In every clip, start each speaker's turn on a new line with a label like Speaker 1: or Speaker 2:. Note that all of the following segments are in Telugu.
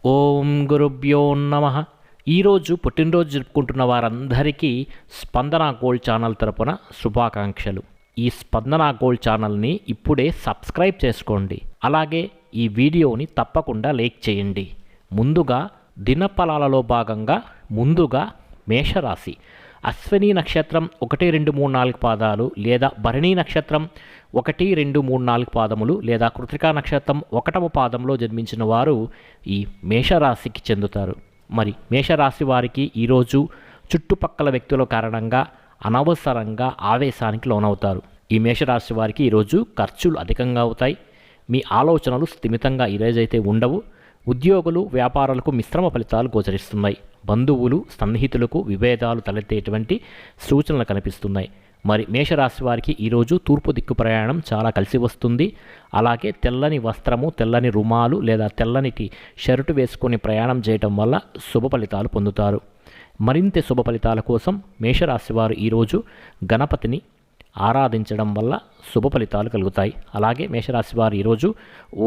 Speaker 1: ఓం గురుభ్యో నమ. ఈరోజు పుట్టినరోజు జరుపుకుంటున్న వారందరికీ స్పందన గోల్డ్ ఛానల్ తరపున శుభాకాంక్షలు. ఈ స్పందన గోల్డ్ ఛానల్ని ఇప్పుడే సబ్స్క్రైబ్ చేసుకోండి. అలాగే ఈ వీడియోని తప్పకుండా లైక్ చేయండి. ముందుగా దినఫలాలలో భాగంగా మేషరాశి అశ్విని నక్షత్రం 1, 2, 3, 4 పాదాలు లేదా భరణి నక్షత్రం 1, 2, 3, 4 పాదములు లేదా కృత్తికా నక్షత్రం 1వ పాదంలో జన్మించిన వారు ఈ మేషరాశికి చెందుతారు. మరి మేషరాశి వారికి ఈరోజు చుట్టుపక్కల వ్యక్తుల కారణంగా అనవసరంగా ఆవేశానికి లోనవుతారు. ఈ మేషరాశి వారికి ఈరోజు ఖర్చులు అధికంగా అవుతాయి. మీ ఆలోచనలు స్థిమితంగా ఈరోజైతే ఉండవు. ఉద్యోగులు వ్యాపారులకు మిశ్రమ ఫలితాలు గోచరిస్తున్నాయి. బంధువులు సన్నిహితులకు విభేదాలు తలెత్తేటువంటి సూచనలు కనిపిస్తున్నాయి. మరి మేషరాశి వారికి ఈరోజు తూర్పు దిక్కు ప్రయాణం చాలా కలిసి వస్తుంది. అలాగే తెల్లని వస్త్రము, తెల్లని రుమాలు లేదా తెల్లని షర్టు వేసుకొని ప్రయాణం చేయటం వల్ల శుభ ఫలితాలు పొందుతారు. మరింత శుభ ఫలితాల కోసం మేషరాశి వారు ఈరోజు గణపతిని ఆరాధించడం వల్ల శుభ ఫలితాలు కలుగుతాయి. అలాగే మేషరాశి వారు ఈరోజు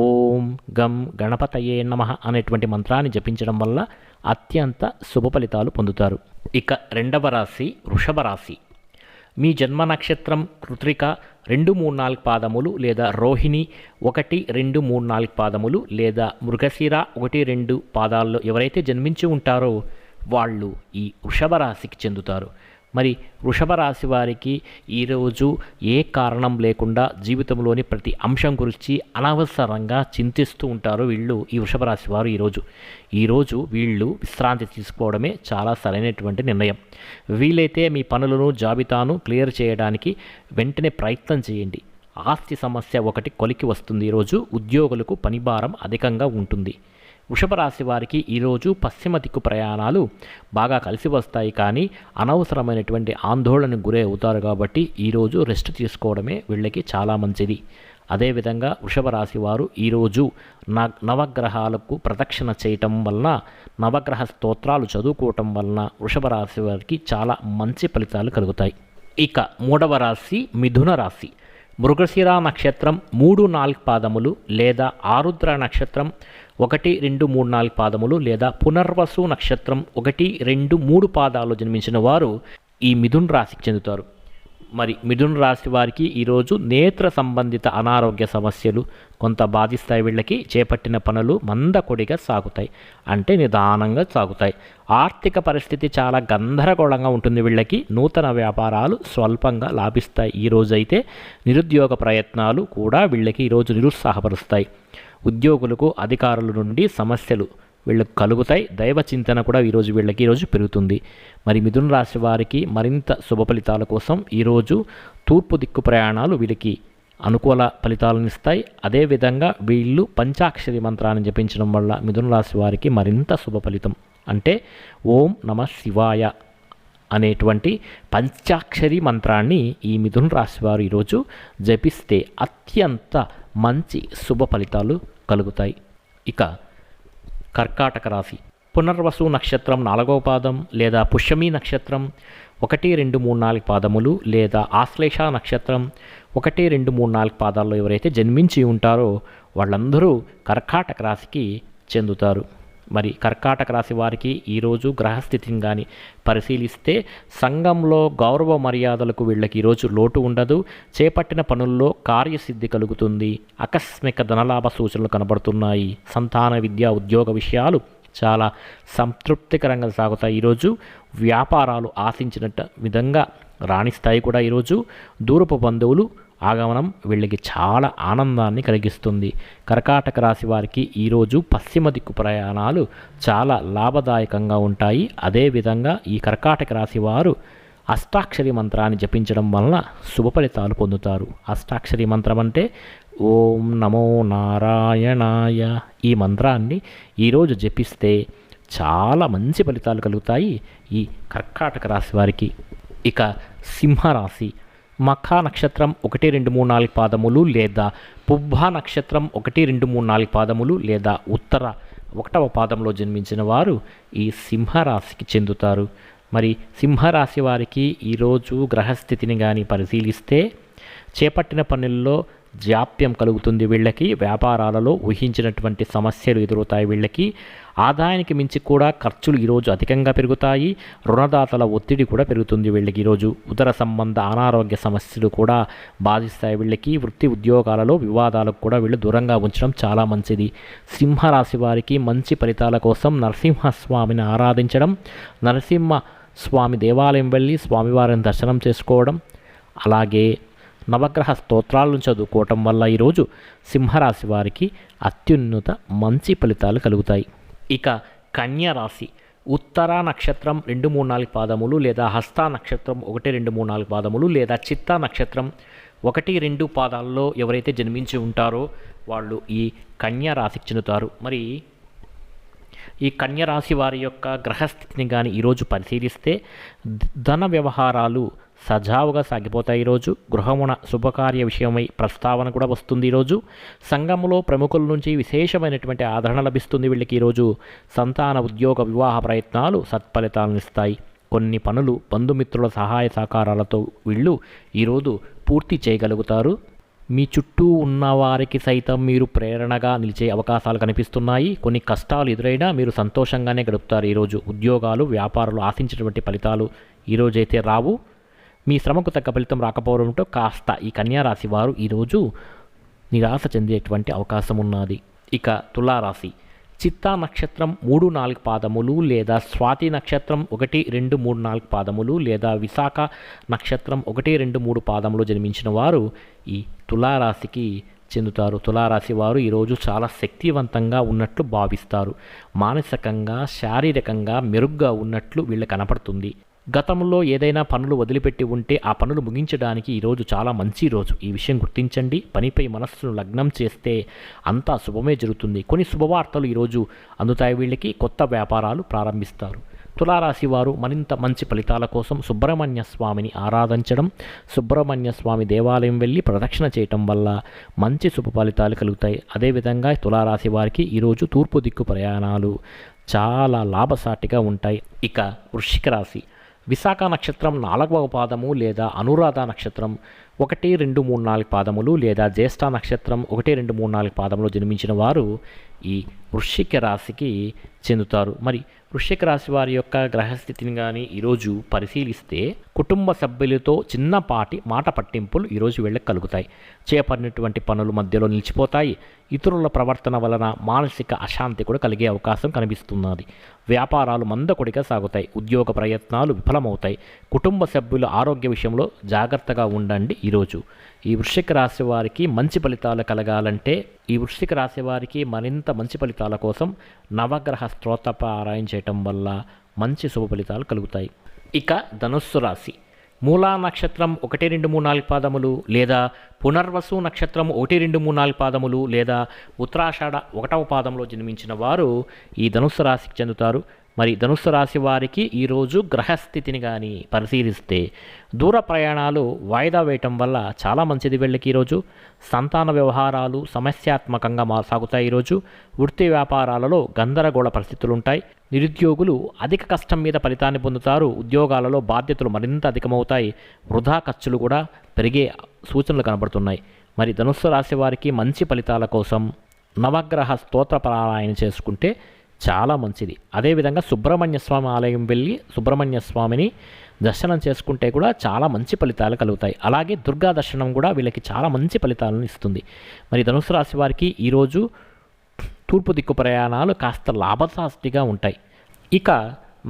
Speaker 1: ఓం గం గణపతయే నమః అనేటువంటి మంత్రాన్ని జపించడం వల్ల అత్యంత శుభ ఫలితాలు పొందుతారు. ఇక రెండవ రాశి వృషభ రాశి. మీ జన్మ నక్షత్రం కృత్తిక 2, 3, 4 పాదములు లేదా రోహిణి 1, 2, 3, 4 పాదములు లేదా మృగశిర 1, 2 పాదాల్లో ఎవరైతే జన్మించి ఉంటారో వాళ్ళు ఈ వృషభ రాశికి చెందుతారు. మరి వృషభ రాశి వారికి ఈరోజు ఏ కారణం లేకుండా జీవితంలోని ప్రతి అంశం గురించి అనవసరంగా చింతిస్తూ ఉంటారు వీళ్ళు. ఈ వృషభ రాశి వారు ఈరోజు వీళ్ళు విశ్రాంతి తీసుకోవడమే చాలా సరైనటువంటి నిర్ణయం. వీలైతే మీ పనులను జాబితాను క్లియర్ చేయడానికి వెంటనే ప్రయత్నం చేయండి. ఆస్తి సమస్య ఒకటి కొలికి వస్తుంది. ఈరోజు ఉద్యోగులకు పనిభారం అధికంగా ఉంటుంది. వృషభ రాశి వారికి ఈరోజు పశ్చిమ దిక్కు ప్రయాణాలు బాగా కలిసి వస్తాయి, కానీ అనవసరమైనటువంటి ఆందోళనకు గురై అవుతారు. కాబట్టి ఈరోజు రెస్ట్ తీసుకోవడమే వీళ్ళకి చాలా మంచిది. అదేవిధంగా వృషభ రాశి వారు ఈరోజు నవగ్రహాలకు ప్రదక్షిణ చేయటం వలన, నవగ్రహ స్తోత్రాలు చదువుకోవటం వలన వృషభ రాశి వారికి చాలా మంచి ఫలితాలు కలుగుతాయి. ఇక మూడవ రాశి మిథున రాశి. మృగశిర నక్షత్రం 3, 4 పాదములు లేదా ఆరుద్ర నక్షత్రం 1, 2, 3, 4 పాదములు లేదా పునర్వసు నక్షత్రం 1, 2, 3 పాదాలు జన్మించిన వారు ఈ మిథున రాశికి చెందుతారు. మరి మిథున రాశి వారికి ఈరోజు నేత్ర సంబంధిత అనారోగ్య సమస్యలు కొంత బాధిస్తాయి. వీళ్ళకి చేపట్టిన పనులు మందకొడిగా సాగుతాయి, అంటే నిదానంగా సాగుతాయి. ఆర్థిక పరిస్థితి చాలా గందరగోళంగా ఉంటుంది. వీళ్ళకి నూతన వ్యాపారాలు స్వల్పంగా లాభిస్తాయి. ఈరోజైతే నిరుద్యోగ ప్రయత్నాలు కూడా వీళ్ళకి ఈరోజు నిరుత్సాహపరుస్తాయి. ఉద్యోగులకు అధికారుల నుండి సమస్యలు వీళ్ళకు కలుగుతాయి. దైవ చింతన కూడా ఈరోజు పెరుగుతుంది. మరి మిథున రాశి వారికి మరింత శుభ ఫలితాల కోసం ఈరోజు తూర్పు దిక్కు ప్రయాణాలు వీళ్ళకి అనుకూల ఫలితాలను ఇస్తాయి. అదేవిధంగా వీళ్ళు పంచాక్షరి మంత్రాన్ని జపించడం వల్ల మిథున రాశి వారికి మరింత శుభ ఫలితం, అంటే ఓం నమ శివాయ అనేటువంటి పంచాక్షరి మంత్రాన్ని ఈ మిథున రాశి వారు ఈరోజు జపిస్తే అత్యంత మంచి శుభ ఫలితాలు కలుగుతాయి. ఇక కర్కాటక రాశి. పునర్వసు నక్షత్రం 4వ పాదం లేదా పుష్యమి నక్షత్రం 1, 2, 3, 4 పాదములు లేదా ఆశ్లేష నక్షత్రం 1, 2, 3, 4 పాదాల్లో ఎవరైతే జన్మించి ఉంటారో వాళ్ళందరూ కర్కాటక రాశికి చెందుతారు. మరి కర్కాటక రాశి వారికి ఈరోజు గ్రహస్థితిని కానీ పరిశీలిస్తే సంఘంలో గౌరవ మర్యాదలకు వీళ్ళకి ఈరోజు లోటు ఉండదు. చేపట్టిన పనుల్లో కార్యసిద్ధి కలుగుతుంది. ఆకస్మిక ధనలాభ సూచనలు కనబడుతున్నాయి. సంతాన విద్య ఉద్యోగ విషయాలు చాలా సంతృప్తికరంగా సాగుతాయి. ఈరోజు వ్యాపారాలు ఆశించినట్టు విధంగా రాణిస్తాయి కూడా. ఈరోజు దూరపు బంధువులు ఆగమనం వీళ్ళకి చాలా ఆనందాన్ని కలిగిస్తుంది. కర్కాటక రాశి వారికి ఈరోజు పశ్చిమ దిక్కు ప్రయాణాలు చాలా లాభదాయకంగా ఉంటాయి. అదేవిధంగా ఈ కర్కాటక రాశి వారు అష్టాక్షరి మంత్రాన్ని జపించడం వలన శుభ ఫలితాలు పొందుతారు. అష్టాక్షరి మంత్రం అంటే ఓం నమో నారాయణాయ. ఈ మంత్రాన్ని ఈరోజు జపిస్తే చాలా మంచి ఫలితాలు కలుగుతాయి ఈ కర్కాటక రాశి వారికి. ఇక సింహరాశి. మఖా నక్షత్రం 1, 2, 3, 4 పాదములు లేదా పుబ్బ నక్షత్రం 1, 2, 3, 4 పాదములు లేదా ఉత్తర 1వ పాదంలో జన్మించిన వారు ఈ సింహరాశికి చెందుతారు. మరి సింహరాశి వారికి ఈరోజు గ్రహస్థితిని కానీ పరిశీలిస్తే చేపట్టిన పనుల్లో జాప్యం కలుగుతుంది వీళ్ళకి. వ్యాపారాలలో ఊహించినటువంటి సమస్యలు ఎదురవుతాయి వీళ్ళకి. ఆదాయానికి మించి కూడా ఖర్చులు ఈరోజు అధికంగా పెరుగుతాయి. రుణదాతల ఒత్తిడి కూడా పెరుగుతుంది వీళ్ళకి ఈరోజు. ఉదర సంబంధ అనారోగ్య సమస్యలు కూడా బాధిస్తాయి వీళ్ళకి. వృత్తి ఉద్యోగాలలో వివాదాలకు కూడా వీళ్ళు దూరంగా ఉంచడం చాలా మంచిది. సింహరాశి వారికి మంచి ఫలితాల కోసం నరసింహస్వామిని ఆరాధించడం, నరసింహస్వామి దేవాలయం వెళ్ళి స్వామివారిని దర్శనం చేసుకోవడం, అలాగే నవగ్రహ స్తోత్రాలను చదువుకోవటం వల్ల ఈరోజు సింహరాశి వారికి అత్యున్నత మంచి ఫలితాలు కలుగుతాయి. ఇక కన్యా రాశి, ఉత్తర నక్షత్రం 2, 3, 4 పాదములు లేదా హస్త నక్షత్రం 1, 2, 3, 4 పాదములు లేదా చిత్తా నక్షత్రం 1, 2 పాదాలలో ఎవరైతే జన్మించి ఉంటారో వాళ్ళు ఈ కన్యా రాశికి చెందుతారు. మరి ఈ కన్యా రాశి వారి యొక్క గ్రహస్థితిని కానీ ఈరోజు పరిశీలిస్తే ధన వ్యవహారాలు సజావుగా సాగిపోతాయి. ఈరోజు గృహమున శుభకార్య విషయమై ప్రస్తావన కూడా వస్తుంది. ఈరోజు సంఘములో ప్రముఖుల నుంచి విశేషమైనటువంటి ఆదరణ లభిస్తుంది వీళ్ళకి. ఈరోజు సంతాన ఉద్యోగ వివాహ ప్రయత్నాలు సత్ఫలితాలను ఇస్తాయి. కొన్ని పనులు బంధుమిత్రుల సహాయ సహకారాలతో వీళ్ళు ఈరోజు పూర్తి చేయగలుగుతారు. మీ చుట్టూ ఉన్న వారికి సైతం మీరు ప్రేరణగా నిలిచే అవకాశాలు కనిపిస్తున్నాయి. కొన్ని కష్టాలు ఎదురైనా మీరు సంతోషంగానే గడుపుతారు. ఈరోజు ఉద్యోగాలు వ్యాపారాలు ఆశించినటువంటి ఫలితాలు ఈరోజైతే రావు. మీ శ్రమకు తగ్గ ఫలితం రాకపోవడంతో కాస్త ఈ కన్యా రాశి వారు ఈరోజు నిరాశ చెందేటువంటి అవకాశం ఉన్నది. ఇక తులారాశి, చిత్తా నక్షత్రం 3, 4 పాదములు లేదా స్వాతి నక్షత్రం 1, 2, 3, 4 పాదములు లేదా విశాఖ నక్షత్రం 1, 2, 3 పాదములు జన్మించిన వారు ఈ తులారాశికి చెందుతారు. తులారాశి వారు ఈరోజు చాలా శక్తివంతంగా ఉన్నట్లు భావిస్తారు. మానసికంగా శారీరకంగా మెరుగ్గా ఉన్నట్లు వీళ్ళు కనపడుతుంది. గతంలో ఏదైనా పనులు వదిలిపెట్టి ఉంటే ఆ పనులు ముగించడానికి ఈరోజు చాలా మంచి రోజు. ఈ విషయం గుర్తించండి. పనిపై మనస్సును లగ్నం చేస్తే అంతా శుభమే జరుగుతుంది. కొన్ని శుభవార్తలు ఈరోజు అందుతాయి వీళ్ళకి. కొత్త వ్యాపారాలు ప్రారంభిస్తారు. తులారాశి వారు మరింత మంచి ఫలితాల కోసం సుబ్రహ్మణ్య స్వామిని ఆరాధించడం, సుబ్రహ్మణ్య స్వామి దేవాలయం వెళ్ళి ప్రదక్షిణ చేయటం వల్ల మంచి శుభ ఫలితాలు కలుగుతాయి. అదేవిధంగా తులారాశి వారికి ఈరోజు తూర్పు దిక్కు ప్రయాణాలు చాలా లాభసాటిగా ఉంటాయి. ఇక వృశ్చిక రాశి, విశాఖ నక్షత్రం 4వ పాదము లేదా అనురాధ నక్షత్రం 1, 2, 3, 4 పాదములు లేదా జ్యేష్ఠ నక్షత్రం 1, 2, 3, 4 పాదములు జన్మించిన వారు ఈ వృశ్చిక రాశికి చెందుతారు. మరి వృశ్చిక రాశి వారి యొక్క గ్రహస్థితిని కానీ ఈరోజు పరిశీలిస్తే కుటుంబ సభ్యులతో చిన్నపాటి మాట పట్టింపులు ఈరోజు వీళ్ళకి కలుగుతాయి. చేపట్టినటువంటి పనులు మధ్యలో నిలిచిపోతాయి. ఇతరుల ప్రవర్తన వలన మానసిక అశాంతి కూడా కలిగే అవకాశం కనిపిస్తున్నది. వ్యాపారాలు మందకొడిగా సాగుతాయి. ఉద్యోగ ప్రయత్నాలు విఫలమవుతాయి. కుటుంబ సభ్యుల ఆరోగ్య విషయంలో జాగ్రత్తగా ఉండండి. ఈరోజు ఈ వృశ్చిక రాశి వారికి మంచి ఫలితాలు కలగాలంటే ఈ వృశ్చిక రాశి వారికి మరింత మంచి ఫలితాల కోసం నవగ్రహ స్తోత్ర పారాయణ చేయటం వల్ల మంచి శుభ ఫలితాలు కలుగుతాయి. ఇక ధనుస్సు రాశి, మూలా నక్షత్రం 1, 2, 3, 4 పాదములు లేదా పునర్వసు నక్షత్రం 1, 2, 3, 4 పాదములు లేదా ఉత్తరాషాఢ 1వ పాదంలో జన్మించిన వారు ఈ ధనుస్సు రాశికి చెందుతారు. మరి ధనుస్సు రాశి వారికి ఈరోజు గ్రహస్థితిని కానీ పరిశీలిస్తే దూర ప్రయాణాలు వాయిదా వేయటం వల్ల చాలా మంచిది వీళ్ళకి. ఈరోజు సంతాన వ్యవహారాలు సమస్యాత్మకంగా సాగుతాయి. ఈరోజు వృత్తి వ్యాపారాలలో గందరగోళ పరిస్థితులు ఉంటాయి. నిరుద్యోగులు అధిక కష్టం మీద ఫలితాన్ని పొందుతారు. ఉద్యోగాలలో బాధ్యతలు మరింత అధికమవుతాయి. వృధా ఖర్చులు కూడా పెరిగే సూచనలు కనబడుతున్నాయి. మరి ధనుస్సు రాశి వారికి మంచి ఫలితాల కోసం నవగ్రహ స్తోత్ర పారాయణ చేసుకుంటే చాలా మంచిది. అదేవిధంగా సుబ్రహ్మణ్య స్వామి ఆలయం వెళ్ళి సుబ్రహ్మణ్య స్వామిని దర్శనం చేసుకుంటే కూడా చాలా మంచి ఫలితాలు కలుగుతాయి. అలాగే దుర్గా దర్శనం కూడా వీళ్ళకి చాలా మంచి ఫలితాలను ఇస్తుంది. మరి ధనుసు రాశి వారికి ఈరోజు తూర్పు దిక్కు ప్రయాణాలు కాస్త లాభసాటిగా ఉంటాయి. ఇక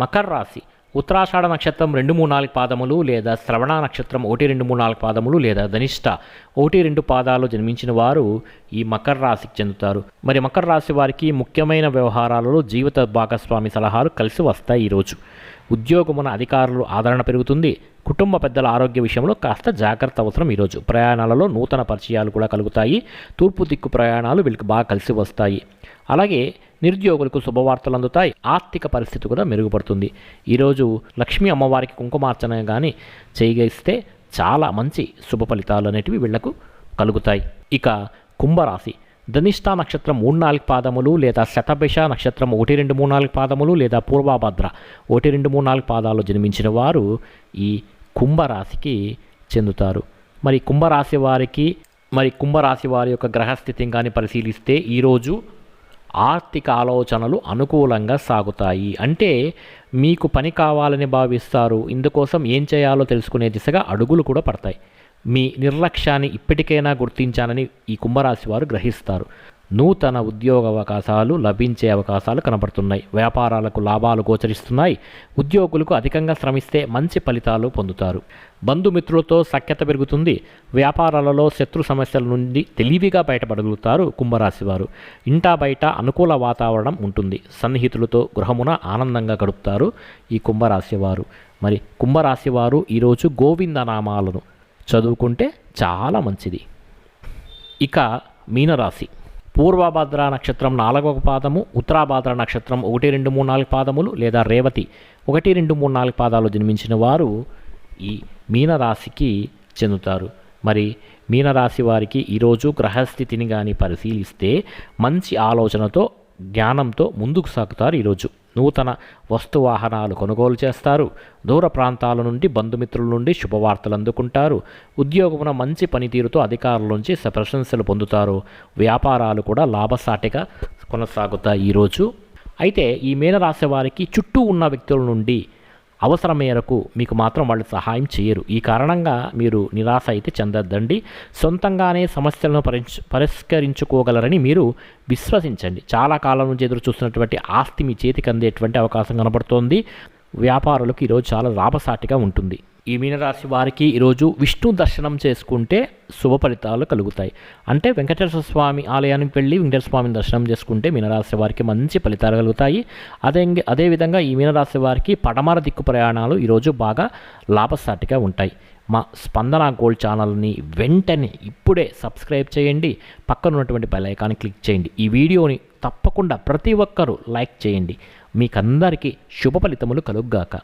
Speaker 1: మకర రాశి, ఉత్తరాషాఢ నక్షత్రం 2, 3, 4 పాదములు లేదా శ్రవణ నక్షత్రం 1, 2, 3, 4 పాదములు లేదా ధనిష్ట 1, 2 పాదాలు జన్మించిన వారు ఈ మకర రాశికి చెందుతారు. మరి మకర రాశి వారికి ముఖ్యమైన వ్యవహారాలలో జీవిత భాగస్వామి సలహాలు కలిసి వస్తాయి. ఈరోజు ఉద్యోగమున అధికారులు ఆదరణ పెరుగుతుంది. కుటుంబ పెద్దల ఆరోగ్య విషయంలో కాస్త జాగ్రత్త అవసరం. ఈరోజు ప్రయాణాలలో నూతన పరిచయాలు కూడా కలుగుతాయి. తూర్పు దిక్కు ప్రయాణాలు వీళ్ళకి బాగా కలిసి వస్తాయి. అలాగే నిరుద్యోగులకు శుభవార్తలు అందుతాయి. ఆర్థిక పరిస్థితి కూడా మెరుగుపడుతుంది. ఈరోజు లక్ష్మీ అమ్మవారికి కుంకుమార్చన కానీ చేయగలిస్తే చాలా మంచి శుభ ఫలితాలు అనేటివి వీళ్లకు కలుగుతాయి. ఇక కుంభరాశి, ధనిష్ట నక్షత్రం 3, 4 పాదములు లేదా శతభిష నక్షత్రం 1, 2, 3, 4 పాదములు లేదా పూర్వభద్ర 1, 2, 3, 4 పాదాలు జన్మించిన వారు ఈ కుంభరాశికి చెందుతారు. మరి కుంభరాశి వారికి మరి కుంభరాశి వారి యొక్క గ్రహస్థితిని కానీ పరిశీలిస్తే ఈరోజు ఆర్థిక ఆలోచనలు అనుకూలంగా సాగుతాయి. అంటే మీకు పని కావాలని భావిస్తారు, ఇందుకోసం ఏం చేయాలో తెలుసుకునే దిశగా అడుగులు కూడా పడతాయి. మీ నిర్లక్ష్యాన్ని ఇప్పటికైనా గుర్తించానని ఈ కుంభరాశి వారు గ్రహిస్తారు. నూతన ఉద్యోగ అవకాశాలు లభించే అవకాశాలు కనబడుతున్నాయి. వ్యాపారాలకు లాభాలు గోచరిస్తున్నాయి. ఉద్యోగులకు అధికంగా శ్రమిస్తే మంచి ఫలితాలు పొందుతారు. బంధుమిత్రులతో సఖ్యత పెరుగుతుంది. వ్యాపారాలలో శత్రు సమస్యల నుండి తెలివిగా బయటపడగలుగుతారు కుంభరాశి వారు. ఇంటా బయట అనుకూల వాతావరణం ఉంటుంది. సన్నిహితులతో గృహమున ఆనందంగా గడుపుతారు ఈ కుంభరాశి వారు. మరి కుంభరాశి వారు ఈరోజు గోవిందనామాలను చదువుకుంటే చాలా మంచిది. ఇక మీనరాశి. పూర్వభద్ర నక్షత్రం 4వ పాదము, ఉత్తరాభద్ర నక్షత్రం 1, 2, 3, 4 పాదములు లేదా రేవతి 1, 2, 3, 4 పాదాలు జన్మించిన వారు ఈ మీనరాశికి చెందుతారు. మరి మీనరాశి వారికి ఈరోజు గ్రహస్థితిని కానీ పరిశీలిస్తే మంచి ఆలోచనతో జ్ఞానంతో ముందుకు సాగుతారు. ఈరోజు నూతన వస్తువాహనాలు కొనుగోలు చేస్తారు. దూర ప్రాంతాల నుండి బంధుమిత్రుల నుండి శుభవార్తలు అందుకుంటారు. ఉద్యోగమున మంచి పనితీరుతో అధికారుల నుంచి ప్రశంసలు పొందుతారు. వ్యాపారాలు కూడా లాభసాటిగా కొనసాగుతాయి ఈరోజు. అయితే ఈ మీనరాశి వారికి చుట్టూ ఉన్న వ్యక్తుల నుండి అవసరం మేరకు మీకు మాత్రం వాళ్ళు సహాయం చేయరు. ఈ కారణంగా మీరు నిరాశ అయితే చెందొద్దండి. సొంతంగానే సమస్యలను పరిష్కరించుకోగలరని మీరు విశ్వసించండి. చాలా కాలం నుంచి ఎదురు చూస్తున్నటువంటి ఆస్తి మీ చేతికి అందేటువంటి అవకాశం కనబడుతోంది. వ్యాపారులకు ఈరోజు చాలా లాభసాటిగా ఉంటుంది. ఈ మీనరాశి వారికి ఈరోజు విష్ణు దర్శనం చేసుకుంటే శుభ ఫలితాలు కలుగుతాయి. అంటే వెంకటేశ్వర స్వామి ఆలయానికి వెళ్ళి వెంకటేశ్వర స్వామిని దర్శనం చేసుకుంటే మీనరాశి వారికి మంచి ఫలితాలు కలుగుతాయి. అదేవిధంగా ఈ మీనరాశి వారికి పడమర దిక్కు ప్రయాణాలు ఈరోజు బాగా లాభసాటిగా ఉంటాయి. మా స్పందన గోల్డ్ ఛానల్ని వెంటనే ఇప్పుడే సబ్స్క్రైబ్ చేయండి. పక్కన ఉన్నటువంటి బెల్ ఐకాన్ని క్లిక్ చేయండి. ఈ వీడియోని తప్పకుండా ప్రతి ఒక్కరూ లైక్ చేయండి. మీకందరికీ శుభ ఫలితములు కలుగుగాక.